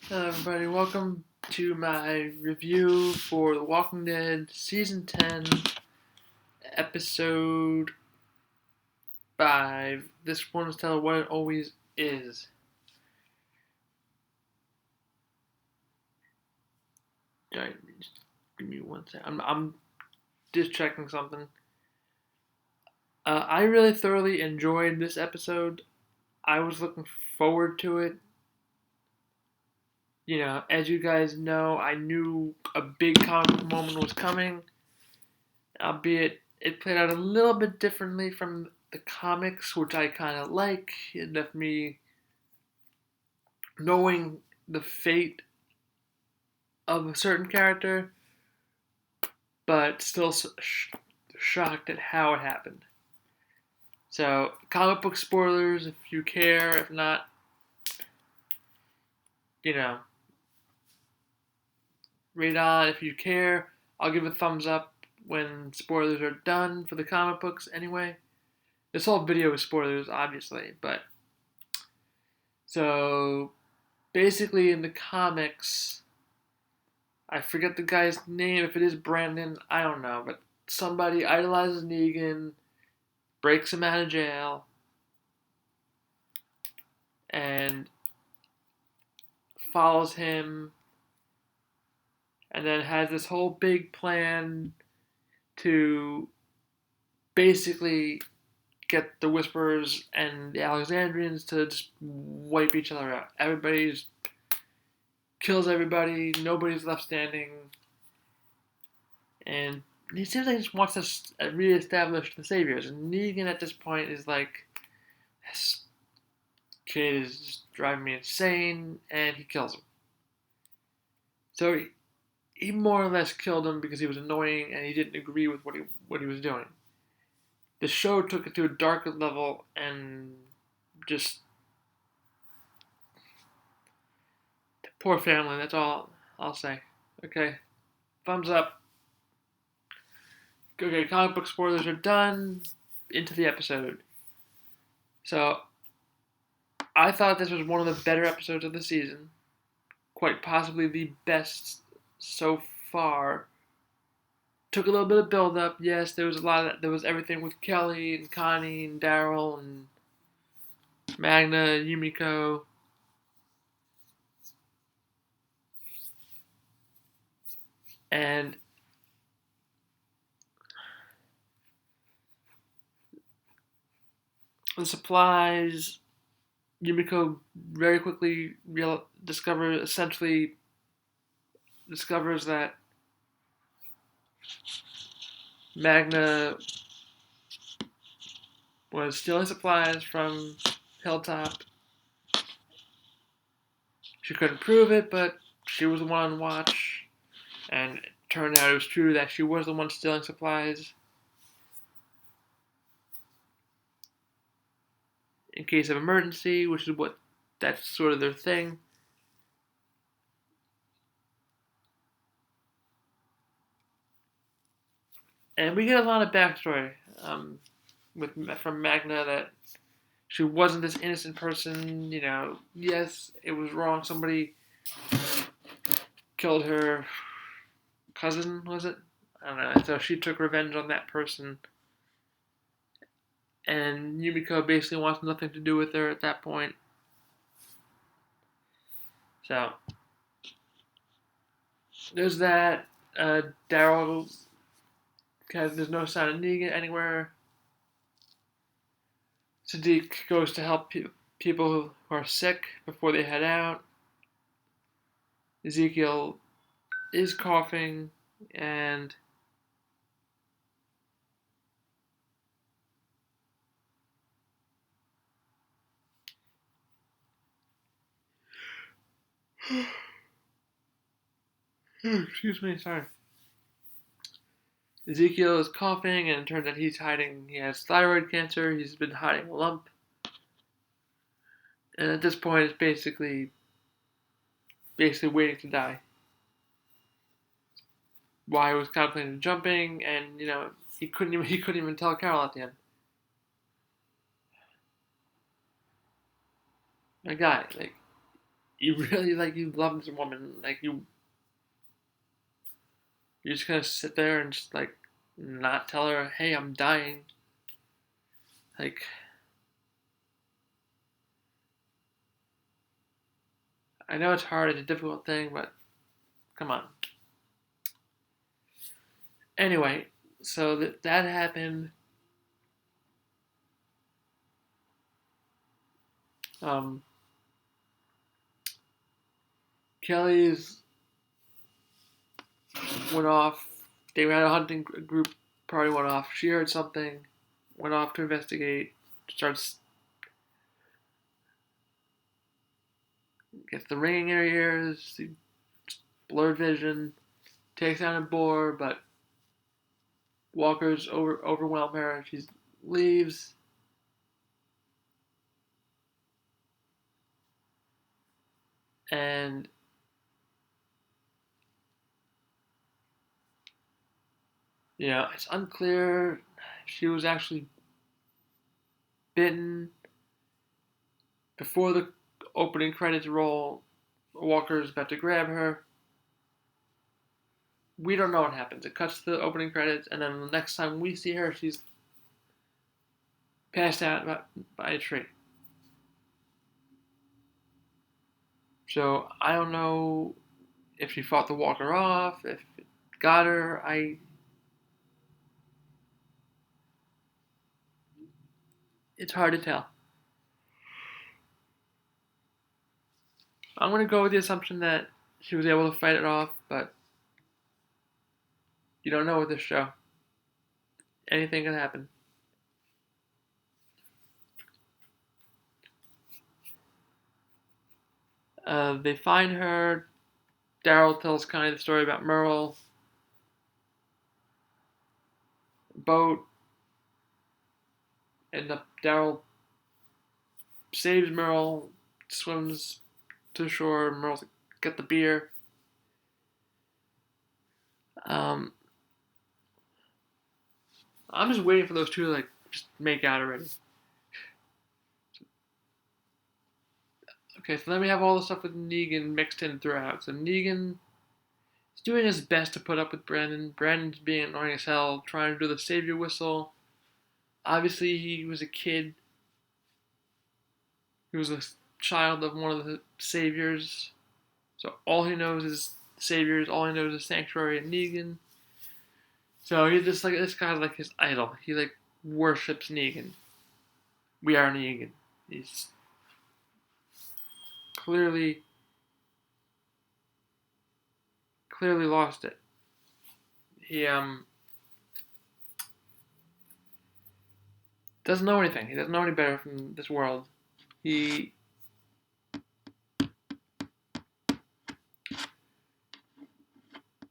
Hello, everybody. Welcome to my review for The Walking Dead Season 10, Episode 5. This one is titled What It Always Is. Alright, just give me one second. I'm just checking something. I really thoroughly enjoyed this episode. I was looking forward to it. As you guys know, I knew a big comic book moment was coming, albeit it played out a little bit differently from the comics, which I kind of like. It left me knowing the fate of a certain character, but still shocked at how it happened. So, comic book spoilers if you care. If not, you know, read on. If you care, I'll give a thumbs up when spoilers are done for the comic books anyway. This whole video is spoilers, obviously, but so basically in the comics, I forget the guy's name. If it is Brandon, I don't know, but somebody idolizes Negan, breaks him out of jail, and follows him, and then has this whole big plan to basically get the Whisperers and the Alexandrians to just wipe each other out. Everybody's kills everybody, nobody's left standing, and he seems like he just wants to reestablish the Saviors. And Negan at this point is like, this kid is just driving me insane, and he kills him. So he more or less killed him because he was annoying and he didn't agree with what he was doing. The show took it to a darker level and just poor family. That's all I'll say. Okay, thumbs up. Okay, comic book spoilers are done. Into the episode. So I thought this was one of the better episodes of the season, quite possibly the best so far. Took a little bit of build up. Yes, there was a lot of there was everything with Kelly and Connie and Daryl and Magna, Yumiko. And the supplies, Yumiko very quickly discovers that Magna was stealing supplies from Hilltop. She couldn't prove it, but she was the one on watch, and it turned out it was true that she was the one stealing supplies in case of emergency, which is what that's sort of their thing. And we get a lot of backstory from Magna that she wasn't this innocent person. Yes, it was wrong. Somebody killed her cousin, was it? I don't know. So she took revenge on that person. And Yumiko basically wants nothing to do with her at that point. So there's that. Daryl there's no sign of Negan anywhere. Sadiq goes to help people who are sick before they head out. Ezekiel is coughing, and excuse me, sorry. Ezekiel is coughing, and it turns out he has thyroid cancer. He's been hiding a lump. And at this point, it's basically waiting to die. Why he was contemplating jumping, and he couldn't even tell Carol at the end. My guy, like, you really you love this woman, you're just gonna sit there and just not tell her, hey, I'm dying. Like, I know it's hard, it's a difficult thing, but come on. Anyway, so that happened. Um, Kelly's went off. They had a hunting group party went off. She heard something, went off to investigate. Starts gets the ringing in her ears, blurred vision, takes down a boar, but walkers overwhelm her. She leaves, and it's unclear if she was actually bitten. Before the opening credits roll, Walker's about to grab her. We don't know what happens. It cuts to the opening credits, and then the next time we see her, she's passed out by a tree. So I don't know if she fought the walker off, if it got her. It's hard to tell. I'm gonna go with the assumption that she was able to fight it off, but you don't know with this show. Anything can happen. They find her. Daryl tells kind of the story about Merle. Boat. And Daryl saves Merle, swims to shore. Merle's like, get the beer. Um, I'm just waiting for those two to just make out already. Okay, so then we have all the stuff with Negan mixed in throughout. So Negan is doing his best to put up with Brandon. Brandon's being annoying as hell, trying to do the savior whistle. Obviously, he was a kid. He was a child of one of the saviors. So all he knows is saviors. All he knows is Sanctuary and Negan. So he's just this guy's his idol. He worships Negan. We are Negan. He's clearly lost it. He doesn't know anything. He doesn't know any better from this world. He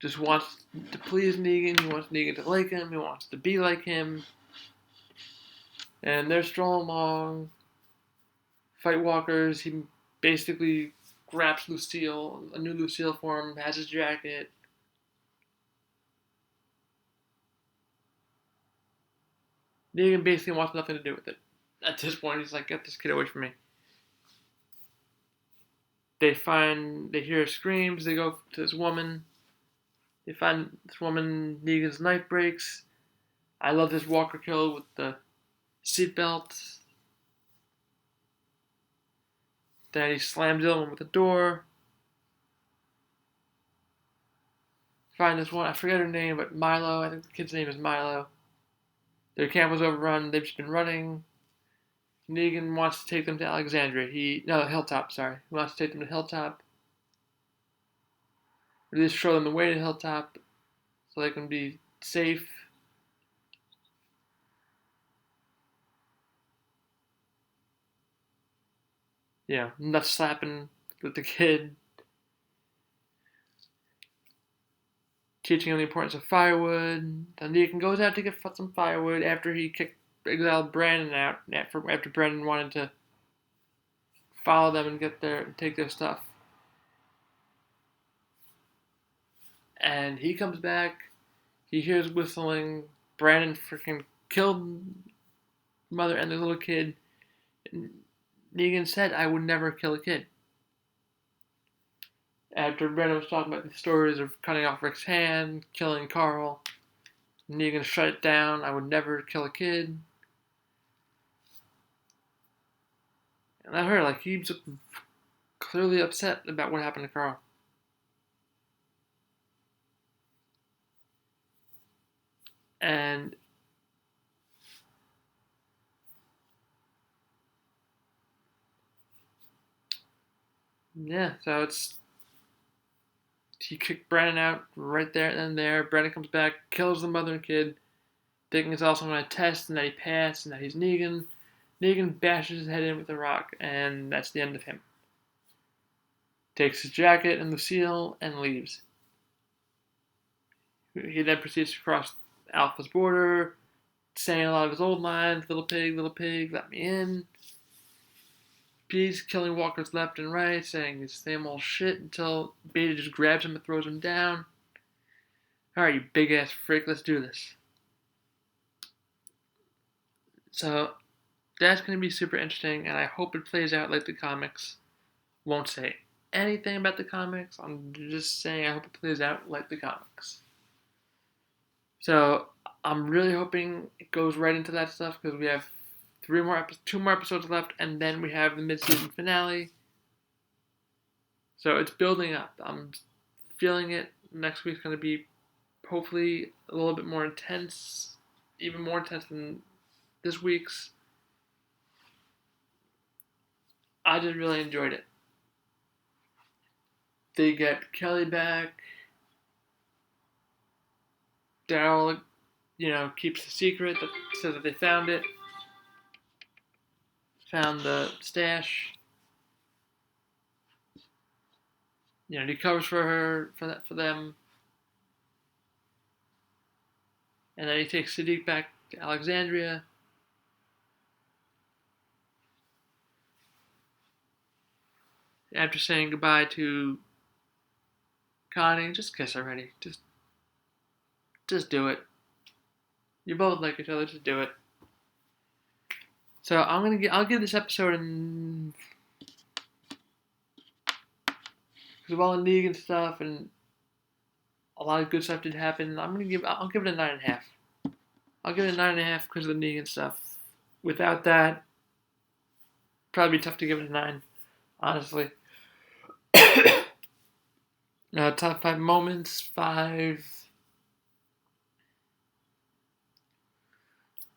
just wants to please Negan. He wants Negan to like him. He wants to be like him. And they're strolling along, fight walkers. He basically grabs Lucille, a new Lucille for him, has his jacket. Negan basically wants nothing to do with it. At this point, he's like, get this kid away from me. They hear screams, they go to this woman. They find this woman, Negan's knife breaks. I love this walker kill with the seatbelt. Then he slams Dylan with the door. Find this one, I forget her name, but Milo, I think the kid's name is Milo. Their camp was overrun, they've just been running. Negan wants to take them to Alexandria. Hilltop, sorry. He wants to take them to Hilltop. Or at least show them the way to Hilltop so they can be safe. Nut slapping with the kid. Teaching him the importance of firewood. Then Negan goes out to get some firewood after he exiled Brandon out. After Brandon wanted to follow them and take their stuff. And he comes back. He hears whistling. Brandon freaking killed mother and the little kid. And Negan said, I would never kill a kid. After Brandon was talking about the stories of cutting off Rick's hand, killing Carl, Negan shut it down. I would never kill a kid. And I heard, like, he was clearly upset about what happened to Carl. And yeah, so he kicked Brandon out right there and there. Brandon comes back, kills the mother and kid, thinking it's also on a test and that he passed and that he's Negan. Negan bashes his head in with a rock, and that's the end of him. Takes his jacket and Lucille and leaves. He then proceeds to cross Alpha's border, saying a lot of his old lines, little pig, let me in. He's killing walkers left and right, saying his same old shit until Beta just grabs him and throws him down. Alright, you big ass freak, let's do this. So, that's going to be super interesting, and I hope it plays out like the comics. Won't say anything about the comics, I'm just saying I hope it plays out like the comics. So, I'm really hoping it goes right into that stuff, because we have two more episodes left, and then we have the mid-season finale. So it's building up. I'm feeling it. Next week's going to be hopefully a little bit more intense, even more intense than this week's. I just really enjoyed it. They get Kelly back. Daryl, keeps the secret that says that they found it. Found the stash. He covers for them. And then he takes Siddiq back to Alexandria. After saying goodbye to Connie, just kiss already. Just do it. You both like each other, just do it. So I'll give this episode because of all the Negan stuff and a lot of good stuff did happen. I'll give it a 9.5. I'll give it a 9.5 because of the Negan stuff. Without that, probably be tough to give it a 9, honestly. Top 5 moments, 5.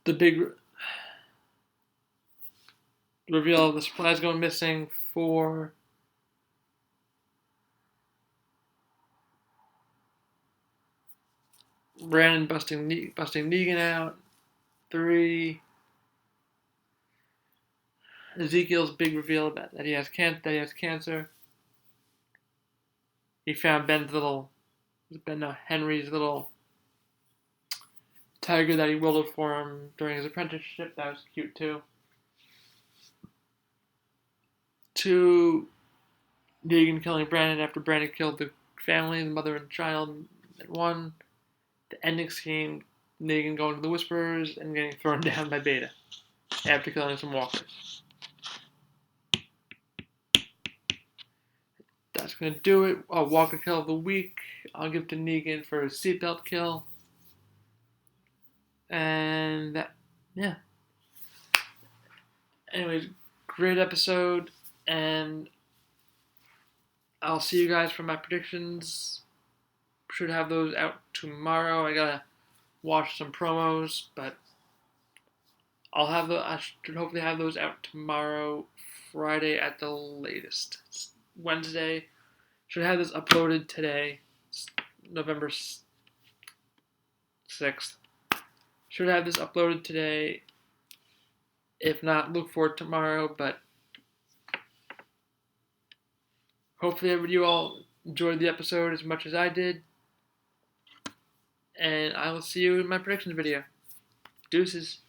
The big reveal of the supplies going missing, 4. Brandon busting Negan out, 3. Ezekiel's big reveal about that he has cancer. He found Henry's little tiger that he willed for him during his apprenticeship. That was cute too. 2. Negan killing Brandon after Brandon killed the family, the mother and child. And 1. The ending scene, Negan going to the Whisperers and getting thrown down by Beta after killing some walkers. That's going to do it. Walker kill of the week. I'll give to Negan for his seatbelt kill. And yeah. Anyways, great episode. And I'll see you guys for my predictions. Should have those out tomorrow. I gotta watch some promos, but I should hopefully have those out tomorrow, Friday at the latest. It's Wednesday. Should have this uploaded today. It's November 6th. Should have this uploaded today. If not, look for it tomorrow, but hopefully you all enjoyed the episode as much as I did. And I will see you in my predictions video. Deuces.